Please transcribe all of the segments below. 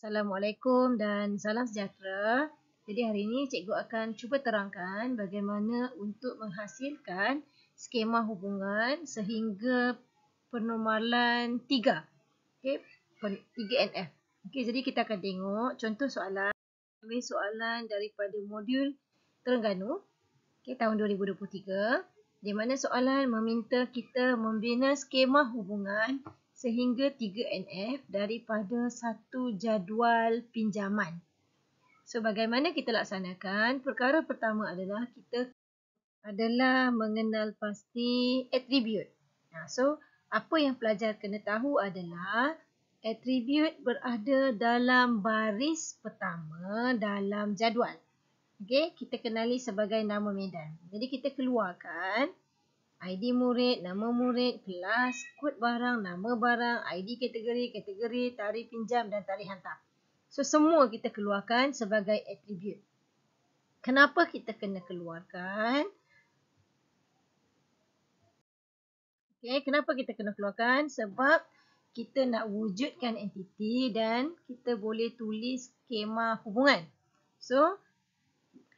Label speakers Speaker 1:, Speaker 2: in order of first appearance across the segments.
Speaker 1: Assalamualaikum dan salam sejahtera. Jadi hari ini cikgu akan cuba terangkan bagaimana untuk menghasilkan skema hubungan sehingga penormalan 3. Okey, 3NF. Okey, jadi kita akan tengok contoh soalan. Ambil soalan daripada modul Terengganu, tahun 2023, di mana soalan meminta kita membina skema hubungan sehingga 3NF daripada satu jadual pinjaman. So, bagaimana kita laksanakan? Perkara pertama adalah kita mengenal pasti atribut. So, apa yang pelajar kena tahu adalah atribut berada dalam baris pertama dalam jadual. Okey, kita kenali sebagai nama medan. Jadi kita keluarkan ID murid, nama murid, kelas, kod barang, nama barang, ID kategori, tarikh pinjam dan tarikh hantar. So semua kita keluarkan sebagai atribut. Kenapa kita kena keluarkan? Okay, kenapa kita kena keluarkan? Sebab kita nak wujudkan entiti dan kita boleh tulis skema hubungan. So,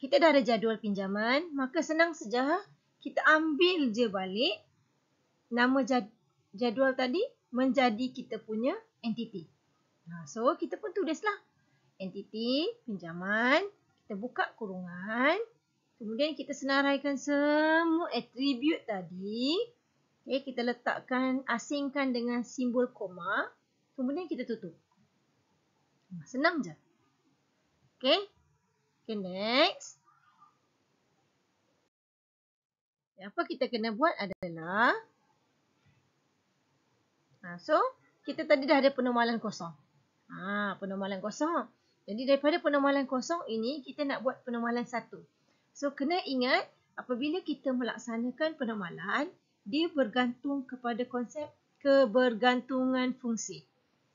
Speaker 1: kita dah ada jadual pinjaman, maka senang saja kita ambil je balik nama jadual tadi menjadi kita punya entiti. So, kita pun tulislah entiti pinjaman, kita buka kurungan, kemudian kita senaraikan semua atribut tadi. Okay, kita letakkan, asingkan dengan simbol koma, kemudian kita tutup. Senang je. Okay, next. Apa kita kena buat adalah, so kita tadi dah ada penormalan kosong. Penormalan kosong. Jadi daripada penormalan kosong ini, kita nak buat penormalan 1. So kena ingat, apabila kita melaksanakan penormalan, dia bergantung kepada konsep kebergantungan fungsi.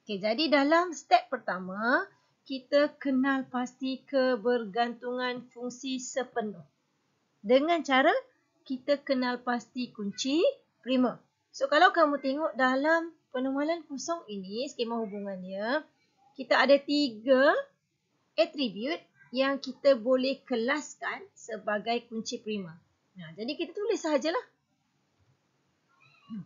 Speaker 1: Okay, jadi dalam step pertama, kita kenal pasti kebergantungan fungsi sepenuh. Dengan cara kita kenal pasti kunci prima. So kalau kamu tengok dalam penormalan kosong ini, skema hubungannya, kita ada 3 atribut yang kita boleh kelaskan sebagai kunci prima. Jadi kita tulis sahajalah.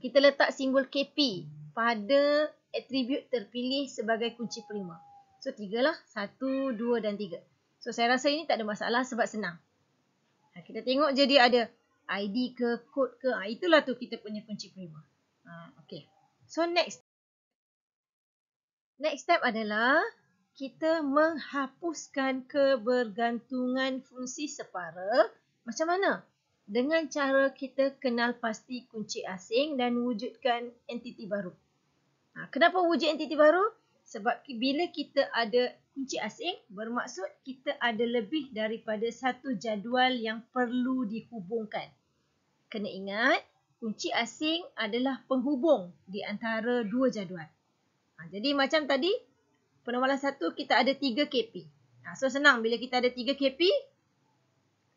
Speaker 1: Kita letak simbol KP pada atribut terpilih sebagai kunci prima. So 3 lah, 1, 2 dan 3. So saya rasa ini tak ada masalah sebab senang. Kita tengok je dia ada ID ke, kod ke, itulah tu kita punya kunci prima. Okay. So next step adalah kita menghapuskan kebergantungan fungsi separa. Macam mana? Dengan cara kita kenal pasti kunci asing dan wujudkan entiti baru. Kenapa wujud entiti baru? Sebab bila kita ada kunci asing, bermaksud kita ada lebih daripada satu jadual yang perlu dihubungkan. Kena ingat, kunci asing adalah penghubung di antara 2 jadual. Jadi macam tadi, penormalan 1 kita ada 3 KP. So senang, bila kita ada 3 KP,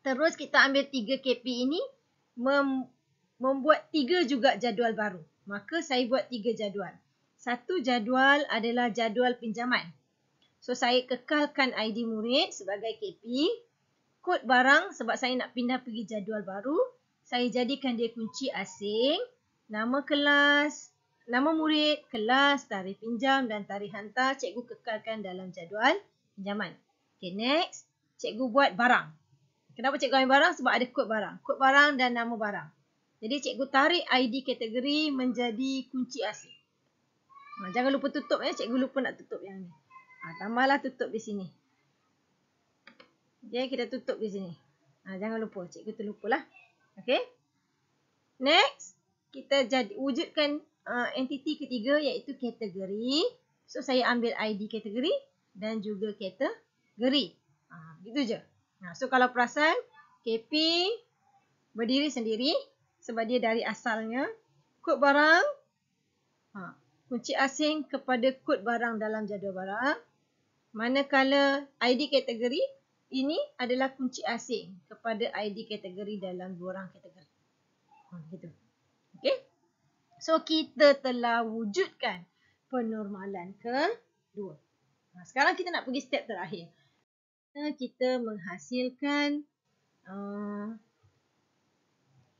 Speaker 1: terus kita ambil 3 KP ini, membuat 3 juga jadual baru. Maka saya buat 3 jadual. Satu jadual adalah jadual pinjaman. So saya kekalkan ID murid sebagai KP. Kod barang sebab saya nak pindah pergi jadual baru. Saya jadikan dia kunci asing. Nama kelas, nama murid, kelas, tarikh pinjam dan tarikh hantar cikgu kekalkan dalam jadual pinjaman. Okay, next. Cikgu buat barang. Kenapa cikgu ambil barang? Sebab ada kod barang. Kod barang dan nama barang. Jadi cikgu tarik ID kategori menjadi kunci asing. Jangan lupa tutup ya. Cikgu lupa nak tutup yang ni. Tambahlah tutup di sini. Okay, kita tutup di sini. Jangan lupa. Cikgu terlupalah. Okay. Next. Kita wujudkan entiti ketiga iaitu kategori. So, saya ambil ID kategori dan juga kategori. Begitu je. So, kalau perasan, KP berdiri sendiri sebab dia dari asalnya. Kod barang. Kunci asing kepada kod barang dalam jadual barang. Manakala ID kategori ini adalah kunci asing kepada ID kategori dalam 2 orang kategori. Begitu. Okey. So kita telah wujudkan penormalan kedua. Sekarang kita nak pergi step terakhir. Kita menghasilkan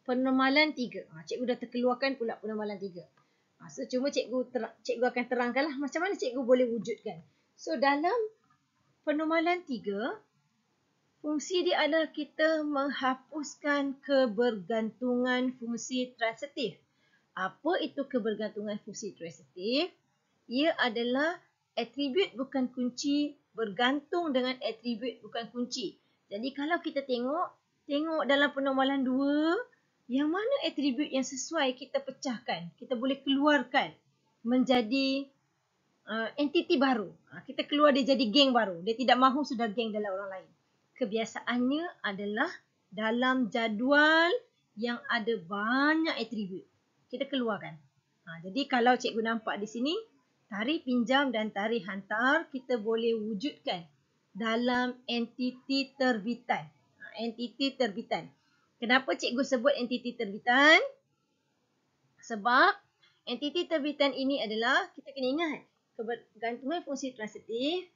Speaker 1: penormalan 3. Cikgu dah terkeluarkan pula penormalan 3. So cuma cikgu akan terangkanlah macam mana cikgu boleh wujudkan. So dalam penormalan 3, fungsi dia adalah kita menghapuskan kebergantungan fungsi transitif. Apa itu kebergantungan fungsi transitif? Ia adalah atribut bukan kunci bergantung dengan atribut bukan kunci. Jadi kalau kita tengok dalam penormalan 2, yang mana atribut yang sesuai kita pecahkan, kita boleh keluarkan menjadi entiti baru. Kita keluar dia jadi geng baru. Dia tidak mahu sudah geng dalam orang lain. Kebiasaannya adalah dalam jadual yang ada banyak atribut. Kita keluarkan. Jadi kalau cikgu nampak di sini, tarikh pinjam dan tarikh hantar kita boleh wujudkan dalam entiti terbitan. Entiti terbitan. Kenapa cikgu sebut entiti terbitan? Sebab entiti terbitan ini adalah, kita kena ingat, kebergantungan fungsi transitif,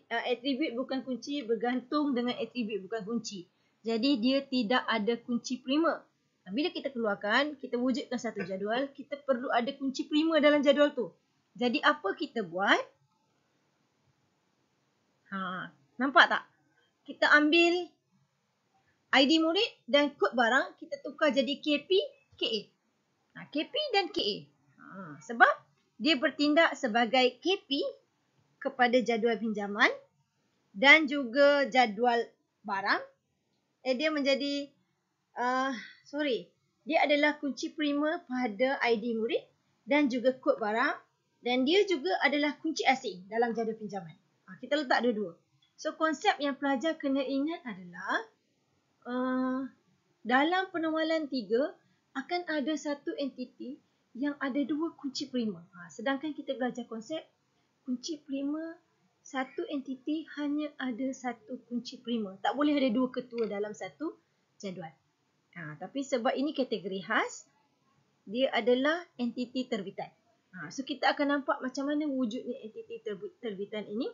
Speaker 1: atribut bukan kunci bergantung dengan atribut bukan kunci. Jadi dia tidak ada kunci prima. Bila kita keluarkan, kita wujudkan satu jadual, kita perlu ada kunci prima dalam jadual tu. Jadi apa kita buat? Nampak tak? Kita ambil ID murid dan kod barang, kita tukar jadi KP, KA. KP dan KA. Sebab dia bertindak sebagai KP kepada jadual pinjaman dan juga jadual barang. Dia menjadi, dia adalah kunci prima pada ID murid dan juga kod barang. Dan dia juga adalah kunci asing dalam jadual pinjaman. Kita letak dua-dua. So konsep yang pelajar kena ingat adalah, dalam penormalan 3 akan ada satu entiti yang ada dua kunci prima. Sedangkan kita belajar konsep kunci prima, satu entiti hanya ada satu kunci prima. Tak boleh ada dua ketua dalam satu jadual. Tapi sebab ini kategori khas, dia adalah entiti terbitan. So kita akan nampak macam mana wujudnya entiti terbitan ini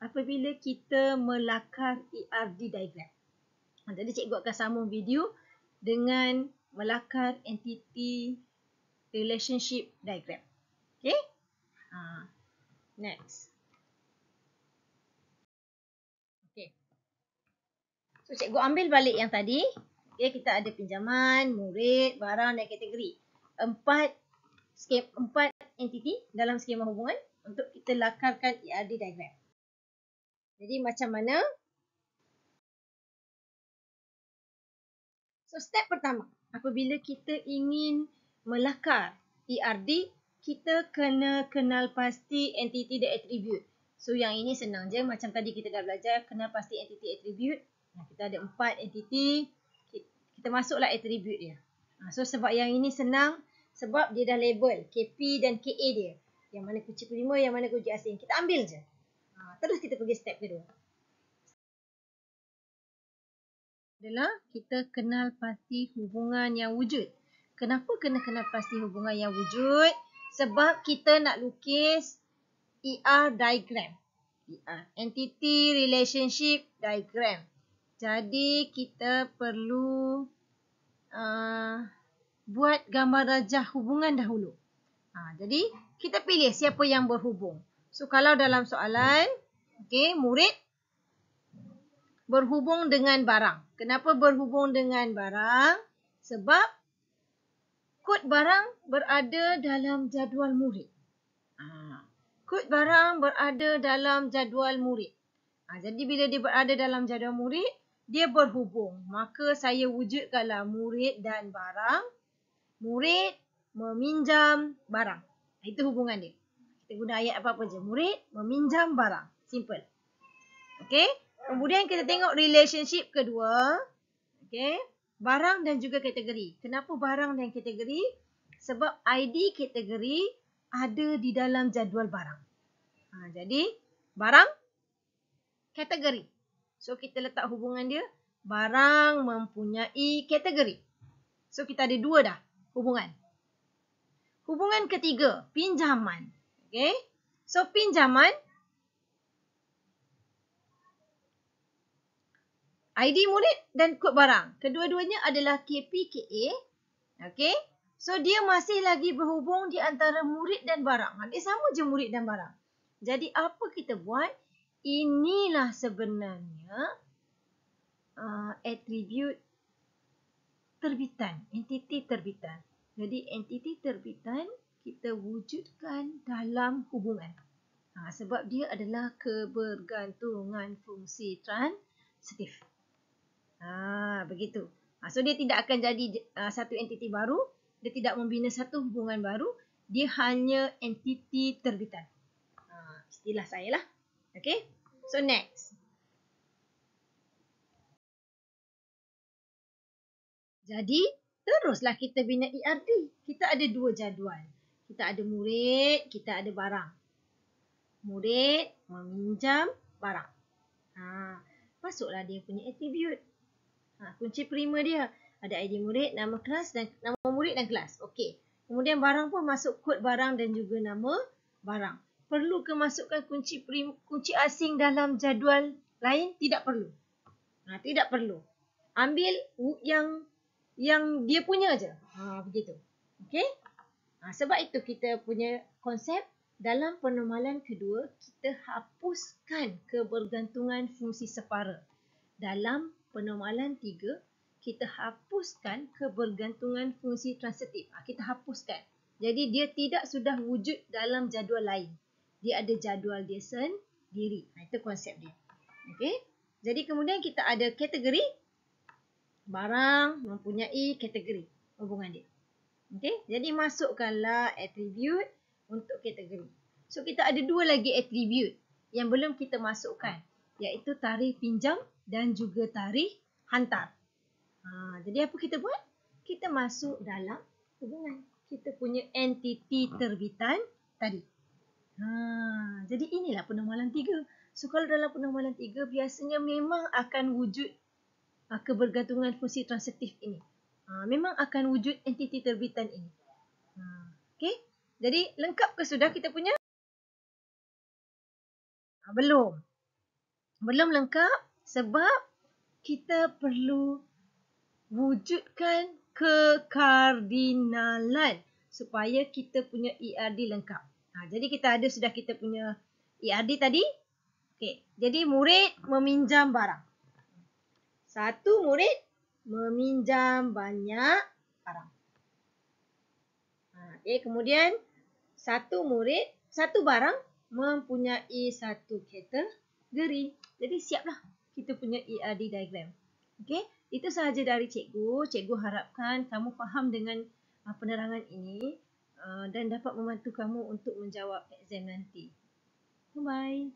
Speaker 1: apabila kita melakar ERD diagram. Jadi cikgu akan sambung video dengan melakar entity relationship diagram. Okay? Next. Okay. So cikgu ambil balik yang tadi. Okay, kita ada pinjaman, murid, barang dan kategori. 4 entiti dalam skema hubungan untuk kita lakarkan ERD diagram. Jadi macam mana? So step pertama, apabila kita ingin melakar ERD, kita kena kenal pasti entiti dan atribut. So yang ini senang je, macam tadi kita dah belajar kenal pasti entiti atribut. Kita ada 4 entiti, kita masuklah atribut dia. So sebab yang ini senang, sebab dia dah label KP dan KA dia. Yang mana kunci prima, yang mana kunci asing. Kita ambil je. Terus kita pergi step kedua. Adalah kita kenal pasti hubungan yang wujud. Kenapa kena kenal pasti hubungan yang wujud? Sebab kita nak lukis ER diagram. Entity relationship diagram. Jadi kita perlu buat gambar rajah hubungan dahulu. Jadi kita pilih siapa yang berhubung. So kalau dalam soalan, murid berhubung dengan barang. Kenapa berhubung dengan barang? Sebab kod barang berada dalam jadual murid. Kod barang berada dalam jadual murid. Jadi bila dia berada dalam jadual murid, dia berhubung. Maka saya wujudkanlah murid dan barang. Murid meminjam barang. Itu hubungan dia. Kita guna ayat apa-apa je. Murid meminjam barang. Simple. Okay. Kemudian kita tengok relationship kedua. Okay. Barang dan juga kategori. Kenapa barang dan kategori? Sebab ID kategori ada di dalam jadual barang. Jadi barang, kategori. So kita letak hubungan dia. Barang mempunyai kategori. So kita ada 2 dah hubungan. Hubungan ketiga, pinjaman. Okay. So, pinjaman, ID murid dan kod barang. Kedua-duanya adalah KPKA. Okey. So, dia masih lagi berhubung di antara murid dan barang. Dia sama je murid dan barang. Jadi, apa kita buat? Inilah sebenarnya atribut terbitan, entiti terbitan. Jadi, entiti terbitan kita wujudkan dalam hubungan. Sebab dia adalah kebergantungan fungsi transitif. Begitu. So, dia tidak akan jadi satu entiti baru. Dia tidak membina satu hubungan baru. Dia hanya entiti terbitan. Istilah saya lah. Okay. So, next. Jadi, teruslah kita bina ERD. Kita ada dua jadual. Kita ada murid, kita ada barang. Murid meminjam barang. Masuklah dia punya atribut. Kunci prima dia. Ada ID murid, nama kelas dan nama murid dan kelas. Okey. Kemudian barang pun masuk kod barang dan juga nama barang. Perlu ke masukkan kunci asing dalam jadual lain? Tidak perlu. Tidak perlu. Ambil yang dia punya je. Begitu. Okey? Sebab itu kita punya konsep dalam penormalan kedua, kita hapuskan kebergantungan fungsi separa. Dalam penormalan 3, kita hapuskan kebergantungan fungsi transitif. Kita hapuskan. Jadi dia tidak sudah wujud dalam jadual lain. Dia ada jadual dia sendiri. Itu konsep dia. Okey. Jadi kemudian kita ada kategori. Barang mempunyai kategori hubungan dia. Okey. Jadi masukkanlah atribut untuk kategori. So kita ada dua lagi atribut yang belum kita masukkan, iaitu tarikh pinjam dan juga tarikh hantar. Jadi apa kita buat? Kita masuk dalam hubungan. Kita punya entiti terbitan tadi. Jadi inilah penormalan 3. So kalau dalam penormalan 3 biasanya memang akan wujud kebergantungan fungsi transitif ini. Memang akan wujud entiti terbitan ini. Okey. Jadi lengkap ke sudah kita punya? Belum. Belum lengkap sebab kita perlu wujudkan kekardinalan supaya kita punya ERD lengkap. Jadi sudah kita punya ERD tadi. Okey. Jadi murid meminjam barang. Satu murid meminjam banyak barang. Okey, kemudian satu barang mempunyai satu kategori. Jadi siaplah kita punya ERD diagram. Okey, itu sahaja dari cikgu. Cikgu harapkan kamu faham dengan penerangan ini dan dapat membantu kamu untuk menjawab exam nanti. Bye.